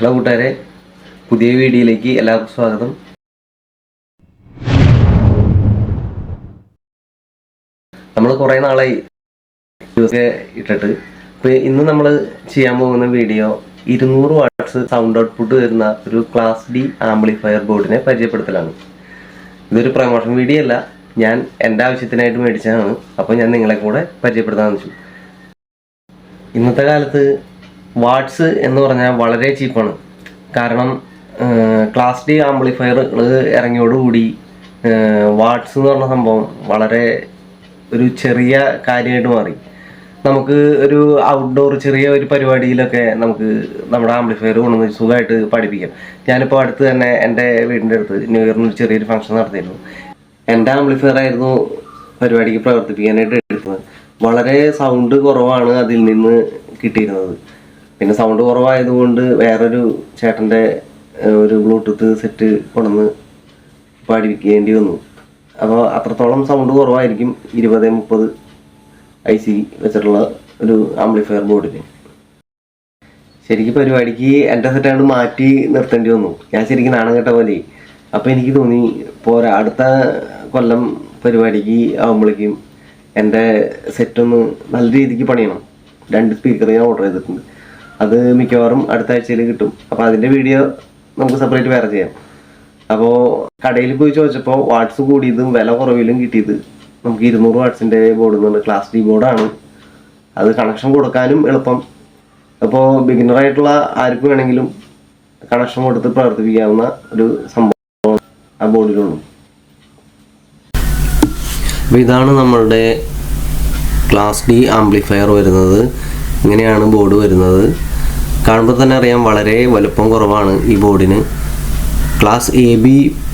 Hello കൂട്ടുകാരെ, പുതിയ വീഡിയോയിലേക്ക് എല്ലാവർക്കും സ്വാഗതം. നമ്മൾ കുറേ നാളായി ഇട്ടിട്ട് ഇപ്പോൾ ഇന്ന് നമ്മൾ ചെയ്യാൻ പോകുന്ന വീഡിയോ 200 വാട്ട്സ് സൗണ്ട് ഔട്ട്പുട്ട് വരുന്ന ഒരു ക്ലാസ് ഡി ആംപ്ലിഫയർ ബോർഡിനെ പരിചയപ്പെടുത്തലാണ്. ഇതൊരു പ്രൊമോഷൻ വീഡിയോ അല്ല, ഞാൻ എൻ്റെ ആവശ്യത്തിനായിട്ട് മേടിച്ചതാണ്. അപ്പോൾ ഞാൻ നിങ്ങളെ കൂടെ പരിചയപ്പെടുത്താമെന്ന് വെച്ചു. ഇന്നത്തെ കാലത്ത് വാട്ട്സ് എന്ന് പറഞ്ഞാൽ വളരെ ചീപ്പാണ്. കാരണം ക്ലാസ് ഡി ആംപ്ലിഫയറുകൾ ഇറങ്ങിയോടുകൂടി വാട്ട്സ് എന്ന് പറഞ്ഞ സംഭവം വളരെ ഒരു ചെറിയ കാര്യമായിട്ട് മാറി. നമുക്ക് ഒരു ഔട്ട്ഡോർ ചെറിയ ഒരു പരിപാടിയിലൊക്കെ നമുക്ക് നമ്മുടെ ആംപ്ലിഫയർ കൊണ്ടുവന്ന് സുഖമായിട്ട് പഠിപ്പിക്കാം. ഞാനിപ്പോൾ അടുത്ത് തന്നെ എൻ്റെ വീടിൻ്റെ അടുത്ത് ന്യൂ ഇയറിന് ഒരു ചെറിയൊരു ഫംഗ്ഷൻ നടത്തിയിരുന്നു. എൻ്റെ ആംപ്ലിഫയർ ആയിരുന്നു പരിപാടിക്ക് പ്രവർത്തിപ്പിക്കാനായിട്ട് എടുത്തത്. വളരെ സൗണ്ട് കുറവാണ് അതിൽ നിന്ന് കിട്ടിയിരുന്നത്. പിന്നെ സൗണ്ട് കുറവായതുകൊണ്ട് വേറൊരു ചേട്ടൻ്റെ ഒരു ബ്ലൂടൂത്ത് സെറ്റ് കൊണ്ടുവന്ന് പഠിപ്പിക്കേണ്ടി വന്നു. അപ്പോൾ അത്രത്തോളം സൗണ്ട് കുറവായിരിക്കും 20-30 IC വെച്ചിട്ടുള്ള ഒരു ആംപ്ലിഫയർ ബോർഡിന്. ശരിക്കും പരിപാടിക്ക് എൻ്റെ സെറ്റാണ്ട് മാറ്റി നിർത്തേണ്ടി വന്നു. ഞാൻ ശരിക്കും നാണം കെട്ട പോലെ. അപ്പോൾ എനിക്ക് തോന്നി പോരാ, അടുത്ത കൊല്ലം പരിപാടിക്ക് ആകുമ്പോഴേക്കും എൻ്റെ സെറ്റൊന്ന് നല്ല രീതിക്ക് പണിയണം. 2 സ്പീക്കർ ഞാൻ ഓർഡർ ചെയ്തിട്ടുണ്ട്. അത് മിക്കവാറും അടുത്ത ആഴ്ചയിൽ കിട്ടും. അപ്പോൾ അതിൻ്റെ വീഡിയോ നമുക്ക് സെപ്പറേറ്റ് വേറെ ചെയ്യാം. അപ്പോൾ കടയിൽ പോയി ചോദിച്ചപ്പോൾ വാട്ട്സ് കൂടിയതും വില കുറവിലും കിട്ടിയത് നമുക്ക് 200 വാട്ട്സിൻ്റെ ബോർഡ് എന്നുണ്ട്. ക്ലാസ് ഡി ബോർഡാണ്. അത് കണക്ഷൻ കൊടുക്കാനും എളുപ്പം. അപ്പോൾ ബിഗിനറായിട്ടുള്ള ആർക്കും വേണമെങ്കിലും കണക്ഷൻ കൊടുത്ത് പ്രവർത്തിപ്പിക്കാവുന്ന ഒരു സംഭവം ആ ബോർഡിലുണ്ട്. അപ്പോൾ ഇതാണ് നമ്മളുടെ ക്ലാസ് ഡി ആംപ്ലിഫയർ വരുന്നത്. ഇങ്ങനെയാണ് ബോർഡ് വരുന്നത്. കാണുമ്പോൾ തന്നെ അറിയാം വളരെ വലുപ്പം കുറവാണ് ഈ ബോർഡിന്. ക്ലാസ് AB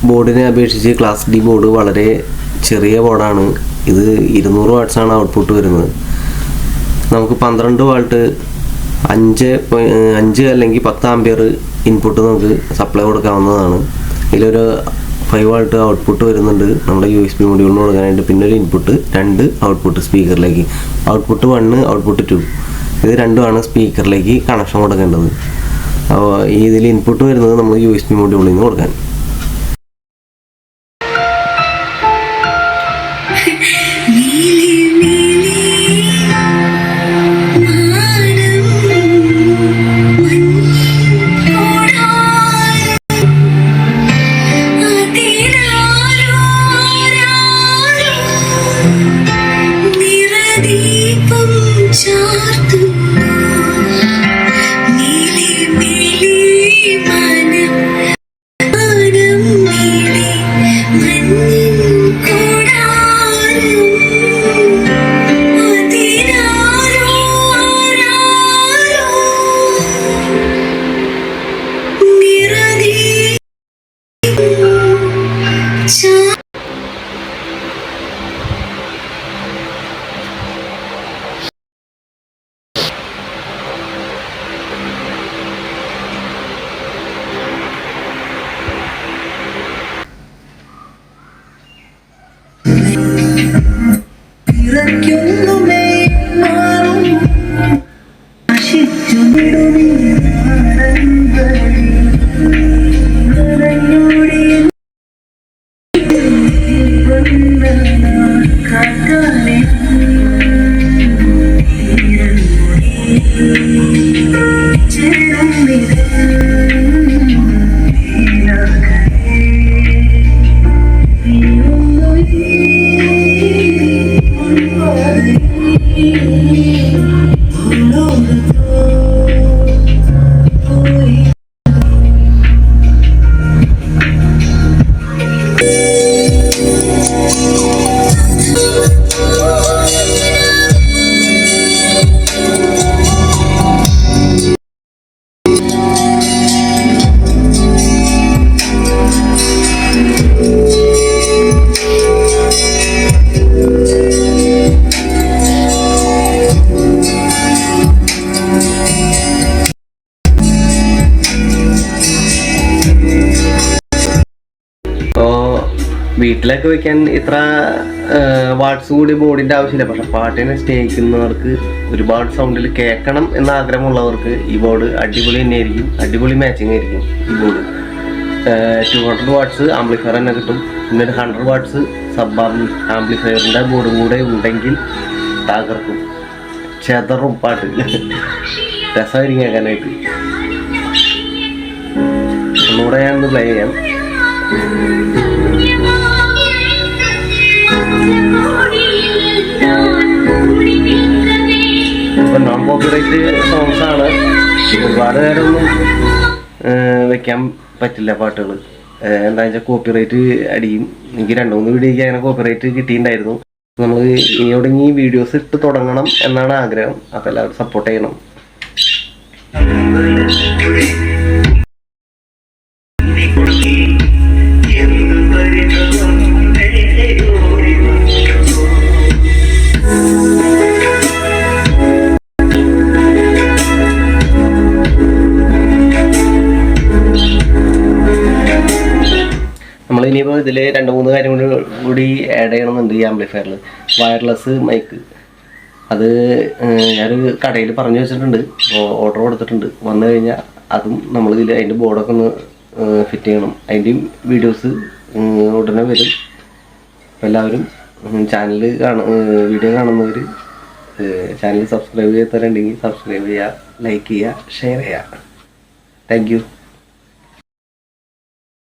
ബോർഡിനെ അപേക്ഷിച്ച് ക്ലാസ് ഡി ബോർഡ് വളരെ ചെറിയ ബോർഡാണ്. ഇത് 200 വാട്ട്സാണ് ഔട്ട്പുട്ട് വരുന്നത്. നമുക്ക് 12 വാൾട്ട് 5 അല്ലെങ്കിൽ 10 ആംപിയർ ഇൻപുട്ട് നമുക്ക് സപ്ലൈ കൊടുക്കാവുന്നതാണ്. ഇതിലൊരു 5 വാൾട്ട് ഔട്ട്പുട്ട് വരുന്നുണ്ട് നമ്മുടെ USB മൊഡ്യൂളിന് കൊടുക്കാനായിട്ട്. പിന്നെ ഒരു ഇൻപുട്ട്, 2 ഔട്ട്പുട്ട് സ്പീക്കറിലേക്ക്. ഔട്ട്പുട്ട് 1, ഔട്ട്പുട്ട് 2, ഇത് രണ്ടുമാണ് സ്പീക്കറിലേക്ക് കണക്ഷൻ കൊടുക്കേണ്ടത്. അപ്പോൾ ഇതിൽ ഇൻപുട്ട് വരുന്നത് നമ്മൾ USB മൊഡ്യൂളിൽ നിന്ന് കൊടുക്കാൻ. വീട്ടിലൊക്കെ വെക്കാൻ ഇത്ര വാട്ട്സ് കൂടി ബോർഡിൻ്റെ ആവശ്യമില്ല. പക്ഷെ പാട്ടിനെ സ്നേഹിക്കുന്നവർക്ക് ഒരുപാട് സൗണ്ടിൽ കേൾക്കണം എന്ന ആഗ്രഹമുള്ളവർക്ക് ഈ ബോർഡ് അടിപൊളി തന്നെയായിരിക്കും. അടിപൊളി മാച്ചിങ് ആയിരിക്കും ഈ ബോർഡ്. 200 വാട്ട്സ് ആംപ്ലിഫയർ തന്നെ കിട്ടും. പിന്നെ ഒരു 100 വാട്ട്സ് സബ് ആംപ്ലിഫയറിൻ്റെ ബോർഡും കൂടെ ഉണ്ടെങ്കിൽ തകർക്കും, ചെതറും പാട്ട്. രസമായിരിക്കും കേൾക്കാനായിട്ട്. ഒന്നുകൂടെ ഞാനൊന്ന് പ്ലേ ചെയ്യാം. ഇപ്പം നോൺ കോപ്പിറൈറ്റ് സോങ്സ് ആണ്. ഒരുപാട് നേരമൊന്നും വെക്കാൻ പറ്റില്ല പാട്ടുകൾ. എന്താ വെച്ചാൽ കോപ്പിറൈറ്റ് അടിയും. എനിക്ക് 2-3 വീഡിയോയ്ക്ക് അങ്ങനെ കോപ്പിറൈറ്റ് കിട്ടിയിട്ടുണ്ടായിരുന്നു. നമ്മൾ ഇനിയോടെ ഈ വീഡിയോസ് ഇട്ട് തുടങ്ങണം എന്നാണ് ആഗ്രഹം. അപ്പോൾ എല്ലാവരും സപ്പോർട്ട് ചെയ്യണം. നമ്മളിനിയിപ്പോൾ ഇതിൽ 2-3 കാര്യം കൂടി ആഡ് ചെയ്യണമെന്നുണ്ട് ഈ ആംപ്ലിഫയറിൽ. വയർലെസ് മൈക്ക്, അത് ഞാനൊരു കടയിൽ പറഞ്ഞു വെച്ചിട്ടുണ്ട്, ഓർഡർ കൊടുത്തിട്ടുണ്ട്. വന്നു കഴിഞ്ഞാൽ അതും നമ്മളിതിൽ അതിൻ്റെ ബോർഡൊക്കെ ഒന്ന് ഫിറ്റ് ചെയ്യണം. അതിൻ്റെയും വീഡിയോസ് ഉടനെ വരും. അപ്പോൾ എല്ലാവരും ചാനൽ വീഡിയോ കാണുന്നവർ ചാനൽ സബ്സ്ക്രൈബ് ചെയ്തിട്ടുണ്ടെങ്കിൽ സബ്സ്ക്രൈബ് ചെയ്യുക, ലൈക്ക് ചെയ്യുക, ഷെയർ ചെയ്യുക. Thank you.